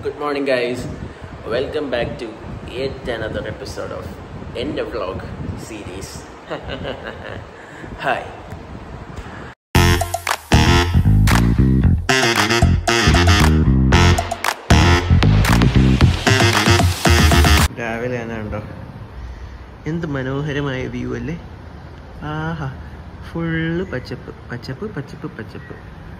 Good morning, guys. Welcome back to yet another episode of End of Vlog series. Hi. രാവിലെയാണ് കണ്ടോ, എന്ത് മനോഹരമായ view അല്ലേ. ആഹാ, full പച്ചപ്പ് പച്ചപ്പ് പച്ചപ്പ് പച്ചപ്പ്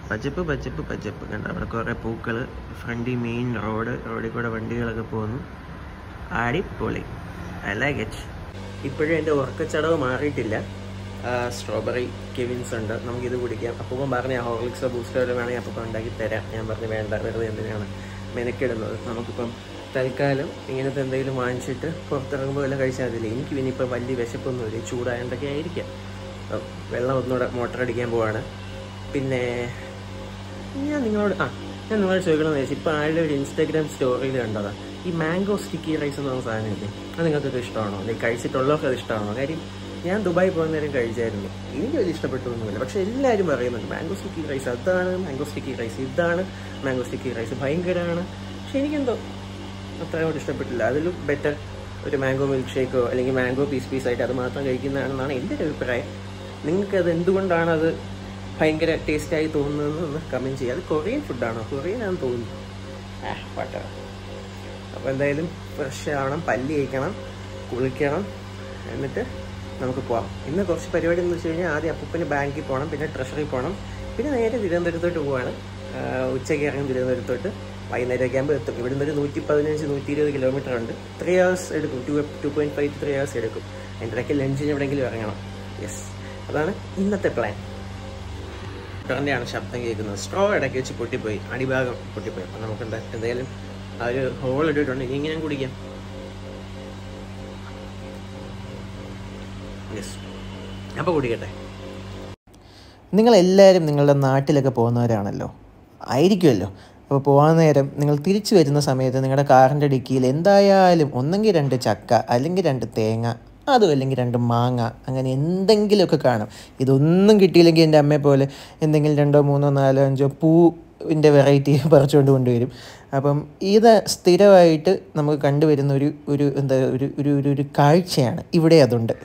പച്ചപ്പ് പച്ചപ്പ് പച്ചപ്പ് കണ്ട. അവിടെ കുറേ പൂക്കൾ, ഫ്രണ്ടിൽ മെയിൻ റോഡിൽ കൂടെ വണ്ടികളൊക്കെ പോകുന്നു. അടിപൊളി, ഐ ലൈക്ക് ഇറ്റ്. ഇപ്പോഴും എൻ്റെ ഉറക്കച്ചടവ് മാറിയിട്ടില്ല. സ്ട്രോബെറി കെവിൻസ് ഉണ്ട്, നമുക്കിത് കുടിക്കാം. അപ്പം പറഞ്ഞ ഹോർലിക്സോ ബൂസ്റ്റോ വേണമെങ്കിൽ അപ്പം ഉണ്ടാക്കി തരാം. ഞാൻ പറഞ്ഞു വേണ്ട, വെറുതെ എന്തിനാണ് മെനക്കിടുന്നത്. നമുക്കിപ്പം തൽക്കാലം ഇങ്ങനത്തെ എന്തെങ്കിലും വാങ്ങിച്ചിട്ട് പുറത്തിറങ്ങുമ്പോൾ എല്ലാം കഴിച്ചാൽ മതിയില്ല. എനിക്ക് പിന്നെ ഇപ്പം വലിയ വിശപ്പൊന്നുമില്ല, ചൂടായതൊക്കെ ആയിരിക്കാം. വെള്ളം ഒന്നുകൂടെ മോട്ടർ അടിക്കാൻ പോവാണ്. പിന്നെ ഞാൻ നിങ്ങളോട് ചോദിക്കണമെന്ന് വിചാരിച്ചു. ഇപ്പോൾ ആരുടെ ഒരു ഇൻസ്റ്റാഗ്രാം സ്റ്റോറിയിൽ കണ്ടതാണ് ഈ മാംഗോ സ്റ്റിക്കി റൈസ് എന്ന് പറഞ്ഞ സാധനമില്ലേ. അത് നിങ്ങൾക്കൊക്കെ ഇഷ്ടമാണോ? അല്ലെങ്കിൽ കഴിച്ചിട്ടുള്ളവർക്ക് അത് ഇഷ്ടമാണോ? കാര്യം ഞാൻ ദുബായി പോകുന്ന നേരം കഴിച്ചായിരുന്നു, എനിക്ക് വലിയ ഇഷ്ടപ്പെട്ടൊന്നുമില്ല. പക്ഷേ എല്ലാവരും പറയുന്നുണ്ട് മാംഗോ സ്റ്റിക്കി റൈസ്, അതാണ് മാംഗോ സ്റ്റിക്കി റൈസ്, ഇതാണ് മാംഗോ സ്റ്റിക്കി റൈസ്, ഭയങ്കരമാണ്. പക്ഷെ എനിക്കെന്തോ അത്രയോട് ഇഷ്ടപ്പെട്ടില്ല. അതിലും ബെറ്റർ ഒരു മാംഗോ മിൽക്ക് ഷേക്കോ അല്ലെങ്കിൽ മാംഗോ പീസായിട്ട് അത് മാത്രം കഴിക്കുന്നതാണെന്നാണ് എൻ്റെ ഒരു അഭിപ്രായം. നിങ്ങൾക്കത് എന്തുകൊണ്ടാണ് അത് ഭയങ്കര ടേസ്റ്റായി തോന്നുന്നതെന്ന് ഒന്ന് കമൻറ്റ് ചെയ്യുക. അത് കൊറിയൻ ഫുഡാണോ? കൊറിയനാണെന്ന് തോന്നുന്നു. പട്ട. അപ്പോൾ എന്തായാലും ഫ്രഷ് ആവണം, പല്ല് കഴിക്കണം, കുളിക്കണം, എന്നിട്ട് നമുക്ക് പോവാം. ഇന്ന് കുറച്ച് പരിപാടി എന്ന് വെച്ച് കഴിഞ്ഞാൽ ആദ്യം അപ്പൂപ്പന് ബാങ്കിൽ പോകണം, പിന്നെ ട്രഷറി പോകണം, പിന്നെ നേരെ തിരുവനന്തപുരത്തോട്ട് പോവാണ്. ഉച്ചയ്ക്ക് ഇറങ്ങും തിരുവനന്തപുരത്തോട്ട്, വൈകുന്നേരമൊക്കെ ആകുമ്പോൾ എത്തും. ഇവിടുന്ന് ഒരു 115-120 കിലോമീറ്റർ ഉണ്ട്. 3 hours എടുക്കും, 2.5 to 3 hours എടുക്കും. അതിൻ്റെ ഇടയ്ക്ക് ലഞ്ചിന് എവിടെയെങ്കിലും ഇറങ്ങണം. യെസ്, അതാണ് ഇന്നത്തെ പ്ലാൻ. ാണ് ശബ്ദം കേൾക്കുന്നത്. സ്ട്രോ ഇടയ്ക്ക് വെച്ച് പൊട്ടിപ്പോയി, അടിഭാഗം പൊട്ടിപ്പോയി. അപ്പം നമുക്ക് എന്തായാലും ആ ഒരു ഹോൾ ഇട്ടിട്ടുണ്ട്. ഇനി ഇങ്ങനെ കുടിക്കാം. യെസ്, അപ്പോൾ കുടിക്കട്ടെ. നിങ്ങളെല്ലാവരും നിങ്ങളുടെ നാട്ടിലൊക്കെ പോകുന്നവരാണല്ലോ, ആയിരിക്കുമല്ലോ. അപ്പോൾ പോകാൻ നേരം നിങ്ങൾ തിരിച്ചു വരുന്ന സമയത്ത് നിങ്ങളുടെ കാറിൻ്റെ ഡിക്കിയിൽ എന്തായാലും ഒന്നെങ്കിൽ 2 ചക്ക, അല്ലെങ്കിൽ 2 തേങ്ങ, അതും അല്ലെങ്കിൽ 2 മാങ്ങ, അങ്ങനെ എന്തെങ്കിലുമൊക്കെ കാണും. ഇതൊന്നും കിട്ടിയില്ലെങ്കിൽ എൻ്റെ അമ്മയെ പോലെ എന്തെങ്കിലും 2, 3, 4, 5 പൂവിൻ്റെ വെറൈറ്റി പറിച്ചുകൊണ്ട് കൊണ്ടുവരും. അപ്പം ഇത് സ്ഥിരമായിട്ട് നമുക്ക് കണ്ടുവരുന്ന ഒരു കാഴ്ചയാണ്. ഇവിടെ അതുണ്ട്.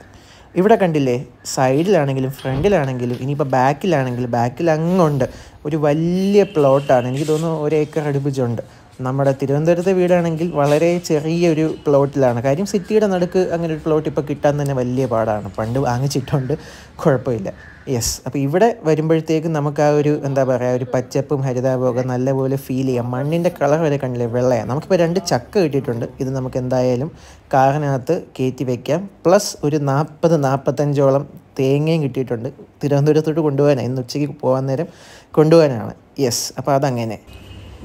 ഇവിടെ കണ്ടില്ലേ, സൈഡിലാണെങ്കിലും ഫ്രണ്ടിലാണെങ്കിലും ഇനിയിപ്പോൾ ബാക്കിലാണെങ്കിലും, ബാക്കിൽ അങ്ങുണ്ട് ഒരു വലിയ പ്ലോട്ടാണ്. എനിക്ക് തോന്നുന്നു 1 ഏക്കർ അടുപ്പിച്ചുണ്ട്. നമ്മുടെ തിരുവനന്തപുരത്തെ വീടാണെങ്കിൽ വളരെ ചെറിയൊരു പ്ലോട്ടിലാണ്. കാര്യം സിറ്റിയുടെ നടുക്ക് അങ്ങനെ ഒരു പ്ലോട്ട് ഇപ്പോൾ കിട്ടാൻ തന്നെ വലിയ പാടാണ്. പണ്ട് വാങ്ങിച്ചിട്ടുണ്ട്, കുഴപ്പമില്ല. യെസ്, അപ്പോൾ ഇവിടെ വരുമ്പോഴത്തേക്കും നമുക്ക് ആ ഒരു എന്താ പറയുക, ഒരു പച്ചപ്പും ഹരിതാപമൊക്കെ നല്ലപോലെ ഫീൽ ചെയ്യാം. മണ്ണിൻ്റെ കളർ വരെ കണ്ടില്ലേ, വെള്ളയാണ്. നമുക്കിപ്പോൾ 2 ചക്ക കിട്ടിയിട്ടുണ്ട്. ഇത് നമുക്ക് എന്തായാലും കാറിനകത്ത് കയറ്റി വയ്ക്കാം. പ്ലസ് ഒരു 40-45ഓളം തേങ്ങയും കിട്ടിയിട്ടുണ്ട്. തിരുവനന്തപുരത്തോട്ട് കൊണ്ടുപോകാനാണ്, ഇന്ന് ഉച്ചയ്ക്ക് പോകാൻ നേരം കൊണ്ടുപോകാനാണ്. യെസ്, അപ്പോൾ അതങ്ങനെ.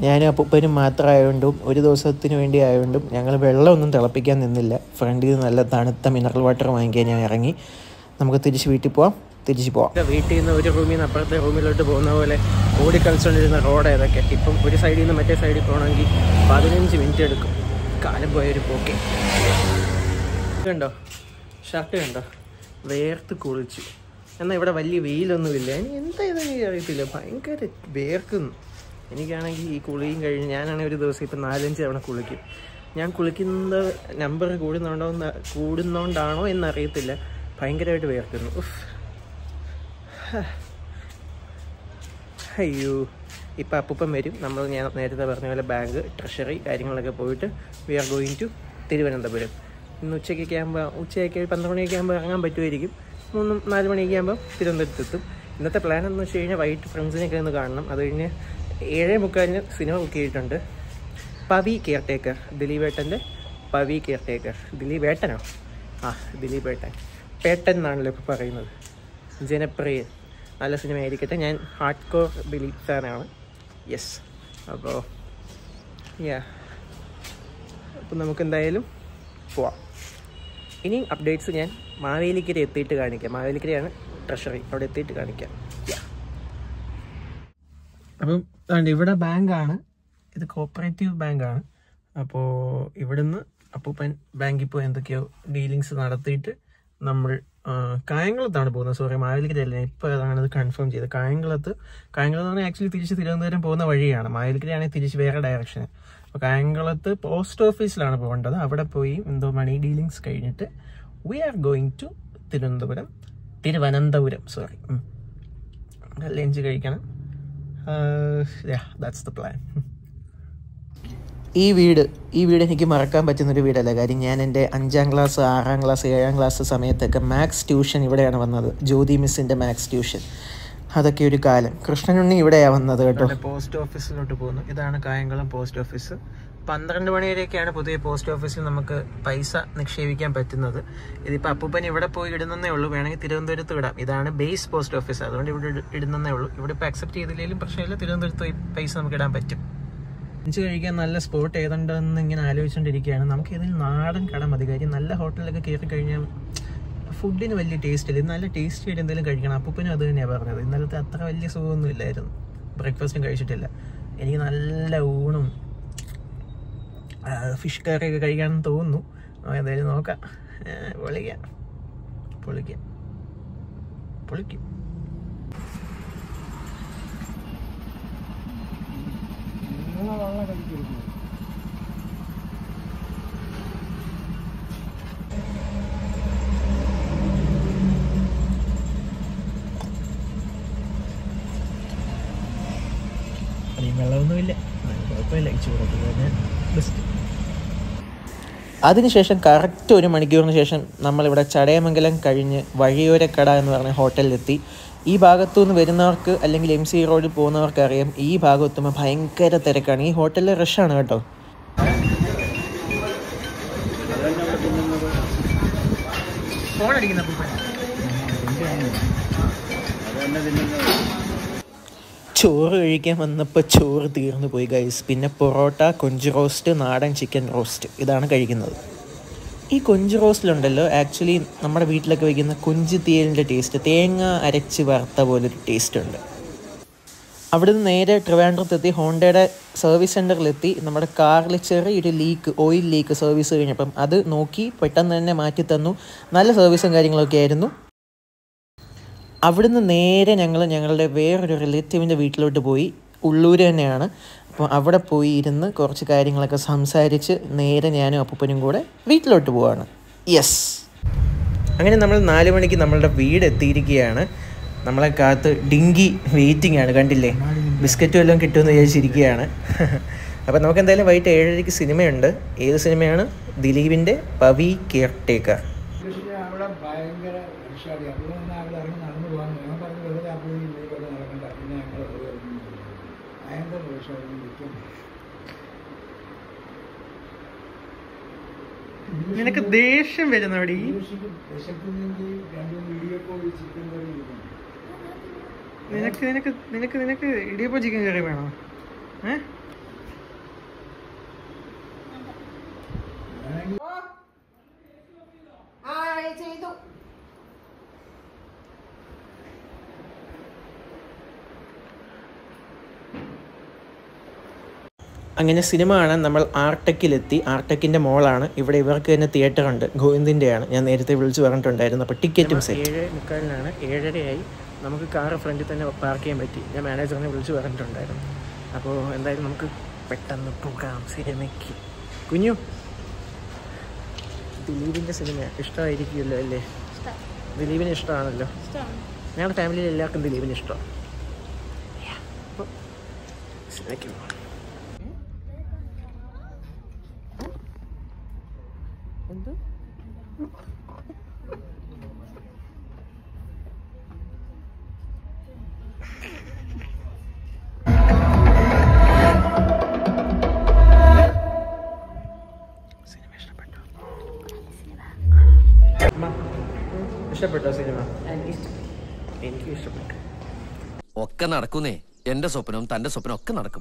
ഞാനും അപ്പൂപ്പനും മാത്രമായതുകൊണ്ടും ഒരു ദിവസത്തിന് വേണ്ടി ആയതുകൊണ്ടും ഞങ്ങൾ വെള്ളമൊന്നും തിളപ്പിക്കാൻ നിന്നില്ല. ഫ്രണ്ടിൽ നല്ല തണുത്ത മിനറൽ വാട്ടർ വാങ്ങിക്കാൻ ഞാൻ ഇറങ്ങി. നമുക്ക് തിരിച്ച് വീട്ടിൽ പോവാം. വീട്ടിൽ നിന്ന് ഒരു റൂമിൽ നിന്ന് അപ്പുറത്തെ റൂമിലോട്ട് പോകുന്ന പോലെ ഓടിക്കളിച്ചുകൊണ്ടിരുന്ന റോഡ് ഏതൊക്കെ. ഇപ്പം ഒരു സൈഡിൽ നിന്ന് മറ്റേ സൈഡിൽ പോകണമെങ്കിൽ 15 മിനിറ്റ് എടുക്കും. കാലം പോയൊരു പോക്കെ. കണ്ടോ, ഷർട്ട് കണ്ടോ, വേർത്ത് കുളിച്ചു. എന്നാൽ ഇവിടെ വലിയ വെയിലൊന്നുമില്ല. ഇനി എന്താ ഇതെനിക്ക് അറിയത്തില്ല, ഭയങ്കര വേർക്കുന്നു. എനിക്കാണെങ്കിൽ ഈ കുളിയും കഴിഞ്ഞ് ഞാനാണെങ്കിൽ ഒരു ദിവസം ഇപ്പം 4-5 തവണ കുളിക്കും. ഞാൻ കുളിക്കുന്ന നമ്പർ കൂടുന്നോണ്ടാണോ എന്നറിയത്തില്ല, ഭയങ്കരമായിട്ട് വേർക്കുന്നു. അയ്യോ, ഇപ്പം അപ്പൂപ്പൻ വരും. ഞാൻ നേരത്തെ പറഞ്ഞ പോലെ ബാങ്ക്, ട്രഷറി കാര്യങ്ങളൊക്കെ പോയിട്ട് we are going to Thiruvananthapuram. ഇന്ന് ഉച്ചയ്ക്കൊക്കെ 12 മണിയൊക്കെ ആകുമ്പോൾ ഇറങ്ങാൻ പറ്റുമായിരിക്കും. 3-4 മണിയൊക്കെ ആകുമ്പോൾ തിരുവനന്തപുരത്തെത്തും. ഇന്നത്തെ പ്ലാൻ എന്ന് വെച്ച് കഴിഞ്ഞാൽ വൈകിട്ട് ഫ്രണ്ട്സിനൊക്കെ ഒന്ന് കാണണം. അത് കഴിഞ്ഞ് 7:45 സിനിമ ബുക്ക് ചെയ്തിട്ടുണ്ട്. പവി കെയർടേക്കർ, ദിലീപേട്ടൻ്റെ പവി കെയർടേക്കർ. ദിലീപേട്ടനോ? ദിലീപ് പേട്ടൻ എന്നാണല്ലോ ഇപ്പോൾ പറയുന്നത്. ജനപ്രിയൻ, നല്ല സിനിമ ആയിരിക്കട്ടെ. ഞാൻ ഹാർഡ് കോർ ദിലീപ് ഫാനാണ്. യെസ്, അപ്പോൾ നമുക്കെന്തായാലും പോവാം. ഇനി അപ്ഡേറ്റ്സ് ഞാൻ മാവേലിക്കര എത്തിയിട്ട് കാണിക്കാം. മാവേലിക്കരയാണ് ട്രഷറി, അവിടെ എത്തിയിട്ട് കാണിക്കാം. അപ്പം ഇവിടെ ബാങ്കാണ്, ഇത് കോപ്പറേറ്റീവ് ബാങ്കാണ്. അപ്പോൾ ഇവിടുന്ന് അപ്പൂപ്പൻ ബാങ്കിൽ പോയി എന്തൊക്കെയോ ഡീലിങ്സ് നടത്തിയിട്ട് നമ്മൾ കായംകുളത്താണ് പോകുന്നത്. സോറി, മാവേലിക്കരയല്ല. ഇപ്പോൾ അതാണത് കൺഫേം ചെയ്തത്. കായംകുളത്ത് എന്ന് പറഞ്ഞാൽ ആക്ച്വലി തിരിച്ച് തിരുവനന്തപുരം പോകുന്ന വഴിയാണ്. മാവേലിക്കരയാണെങ്കിൽ തിരിച്ച് വേറെ ഡയറക്ഷന്. അപ്പോൾ കായംകുളത്ത് പോസ്റ്റ് ഓഫീസിലാണ് പോകേണ്ടത്. അവിടെ പോയി എന്തോ മണി ഡീലിങ്സ് കഴിഞ്ഞിട്ട് we are going to Thiruvananthapuram lunch കഴിക്കണം. That's the plan. ഈ വീട് എനിക്ക് മറക്കാൻ പറ്റുന്നൊരു വീടല്ല. കാര്യം ഞാൻ എൻ്റെ 5ാം ക്ലാസ് 6ാം ക്ലാസ് 7ാം ക്ലാസ് സമയത്തൊക്കെ മാത്സ് ട്യൂഷൻ ഇവിടെയാണ് വന്നത്. ജ്യോതി മിസ്സിൻ്റെ മാത്സ് ട്യൂഷൻ. അതൊക്കെ ഒരു കാലം. കൃഷ്ണനുണ്ണി ഇവിടെയാണ് വന്നത് കേട്ടോ. പോസ്റ്റ് ഓഫീസിലോട്ട് പോകുന്നു. ഇതാണ് കായംകുളം പോസ്റ്റ് ഓഫീസ്. 12 മണി വരെയൊക്കെയാണ് പുതിയ പോസ്റ്റ് ഓഫീസിൽ നമുക്ക് പൈസ നിക്ഷേപിക്കാൻ പറ്റുന്നത്. ഇതിപ്പോൾ അപ്പൂപ്പൻ ഇവിടെ പോയി ഇടുന്നേ ഉള്ളൂ. വേണമെങ്കിൽ തിരുവനന്തപുരത്ത് ഇടാം. ഇതാണ് ബേസ് പോസ്റ്റ് ഓഫീസ്, അതുകൊണ്ട് ഇവിടെ ഇടുന്നേ ഉള്ളൂ. ഇവിടെ ഇപ്പോൾ അക്സെപ്റ്റ് ചെയ്തില്ലെങ്കിലും പ്രശ്നമില്ല. തിരുവനന്തപുരത്ത് പോയി പൈസ നമുക്ക് ഇടാൻ പറ്റും. ലഞ്ച് കഴിക്കാൻ നല്ല സ്പോട്ട് ഏതുണ്ടെന്ന് ഇങ്ങനെ ആലോചിച്ചുകൊണ്ടിരിക്കുകയാണ്. നമുക്ക് ഏതെങ്കിലും നാടൻ കട മതി. കാര്യം നല്ല ഹോട്ടലിലൊക്കെ കയറി കഴിഞ്ഞാൽ ഫുഡിന് വലിയ ടേസ്റ്റ് ഇല്ല. ഇത് നല്ല ടേസ്റ്റ് ആയിട്ട് എന്തെങ്കിലും കഴിക്കണം. അപ്പൂപ്പനും അത് തന്നെയാണ് പറഞ്ഞത്. ഇന്നലത്തെ അത്ര വലിയ സുഖമൊന്നും ഇല്ലായിരുന്നു. ബ്രേക്ക്ഫാസ്റ്റും കഴിച്ചിട്ടില്ല. എനിക്ക് നല്ല ഊണും ഫിഷ് കറിയൊക്കെ കഴിക്കാമെന്ന് തോന്നുന്നു. എന്തായാലും നോക്കാം. പൊളിക്കാം. വെള്ളമൊന്നുമില്ല, കുഴപ്പമില്ല. ചൂടൊക്കെ ബെസ്റ്റ്. അതിനുശേഷം കറക്റ്റ് 1 മണിക്കൂറിന് ശേഷം നമ്മളിവിടെ ചടയമംഗലം കഴിഞ്ഞ് വഴിയോരക്കട എന്ന് പറഞ്ഞ ഹോട്ടലിലെത്തി. ഈ ഭാഗത്തുനിന്ന് വരുന്നവർക്ക് അല്ലെങ്കിൽ MC റോഡിൽ പോകുന്നവർക്ക് അറിയാം, ഈ ഭാഗം എത്തുമ്പോൾ ഭയങ്കര തിരക്കാണ്. ഈ ഹോട്ടലിലെ റഷാണ് കേട്ടോ. ചോറ് കഴിക്കാൻ വന്നപ്പോൾ ചോറ് തീർന്നു പോയി ഗൈസ്. പിന്നെ പൊറോട്ട, കൊഞ്ച് റോസ്റ്റ്, നാടൻ ചിക്കൻ റോസ്റ്റ് ഇതാണ് കഴിക്കുന്നത്. ഈ കൊഞ്ച് റോസ്റ്റിലുണ്ടല്ലോ ആക്ച്വലി നമ്മുടെ വീട്ടിലൊക്കെ വയ്ക്കുന്ന കൊഞ്ച് തീയലിൻ്റെ ടേസ്റ്റ്, തേങ്ങ അരച്ച് വറുത്ത പോലൊരു ടേസ്റ്റ് ഉണ്ട്. അവിടുന്ന് നേരെ ട്രിവാൻഡ്രത്തെത്തി ഹോണ്ടയുടെ സർവീസ് സെൻറ്ററിലെത്തി. നമ്മുടെ കാറിൽ ചെറിയൊരു ഓയിൽ ലീക്ക് സർവീസ് കഴിഞ്ഞപ്പം അത് നോക്കി പെട്ടെന്ന് തന്നെ മാറ്റി തന്നു. നല്ല സർവീസും കാര്യങ്ങളൊക്കെ ആയിരുന്നു. അവിടുന്ന് നേരെ ഞങ്ങളുടെ വേറൊരു റിലേറ്റീവിൻ്റെ വീട്ടിലോട്ട് പോയി. ഉള്ളൂർ തന്നെയാണ്. അപ്പോൾ അവിടെ പോയി ഇരുന്ന് കുറച്ച് കാര്യങ്ങളൊക്കെ സംസാരിച്ച് നേരെ ഞാനും അപ്പൂപ്പനും കൂടെ വീട്ടിലോട്ട് പോവാണ്. യെസ്, അങ്ങനെ നമ്മൾ 4 മണിക്ക് നമ്മളുടെ വീട് എത്തിയിരിക്കുകയാണ്. നമ്മളെ കാത്ത് ഡിങ്കി വെയിറ്റിംഗ് ആണ്, കണ്ടില്ലേ? ബിസ്ക്കറ്റും എല്ലാം കിട്ടുമെന്ന് വിചാരിച്ചിരിക്കുകയാണ്. അപ്പോൾ നമുക്ക് എന്തായാലും വൈകിട്ട് 7:30 സിനിമയുണ്ട്. ഏത് സിനിമയാണ്? ദിലീപിൻ്റെ പവി കെയർടേക്കർ. നിനക്ക് ദേഷ്യം വരുന്നോടി? നിനക്ക് ഇടിയപ്പോ ചിക്കൻ കറി വേണോ? അങ്ങനെ സിനിമ കാണാൻ നമ്മൾ ആർടെക്കിലെത്തി. ആർടെക്കിൻ്റെ മോളാണ്. ഇവിടെ ഇവർക്ക് തന്നെ തിയേറ്ററുണ്ട്, ഗോവിന്ദിൻ്റെയാണ്. ഞാൻ നേരത്തെ വിളിച്ച് പറഞ്ഞിട്ടുണ്ടായിരുന്നു. അപ്പോൾ ടിക്കറ്റും സെറ്റ്. 7:45 7:30 നമുക്ക് കാറ് ഫ്രണ്ടിൽ തന്നെ പാർക്ക് ചെയ്യാൻ പറ്റി. ഞാൻ മാനേജറിനെ വിളിച്ച് പറഞ്ഞിട്ടുണ്ടായിരുന്നു. അപ്പോൾ എന്തായാലും നമുക്ക് പെട്ടെന്ന് പോകാം സിനിമയ്ക്ക്. കുഞ്ഞു, ദിലീപിൻ്റെ സിനിമ ഇഷ്ടമായിരിക്കുമല്ലോ അല്ലേ? ദിലീപിന് ഇഷ്ടമാണല്ലോ. ഞങ്ങളുടെ ഫാമിലിയിൽ എല്ലാവർക്കും ദിലീപിന് ഇഷ്ടമാണ്. അപ്പോൾ സിനിമയ്ക്ക് പോകാം. എന്ത് ഇഷ്ടപ്പെട്ടോ സിനിമ? എനിക്ക് ഇഷ്ടപ്പെട്ടു. ഒക്കെ നടക്കുന്നേ. എന്റെ സ്വപ്നവും തന്റെ സ്വപ്നം ഒക്കെ നടക്കും.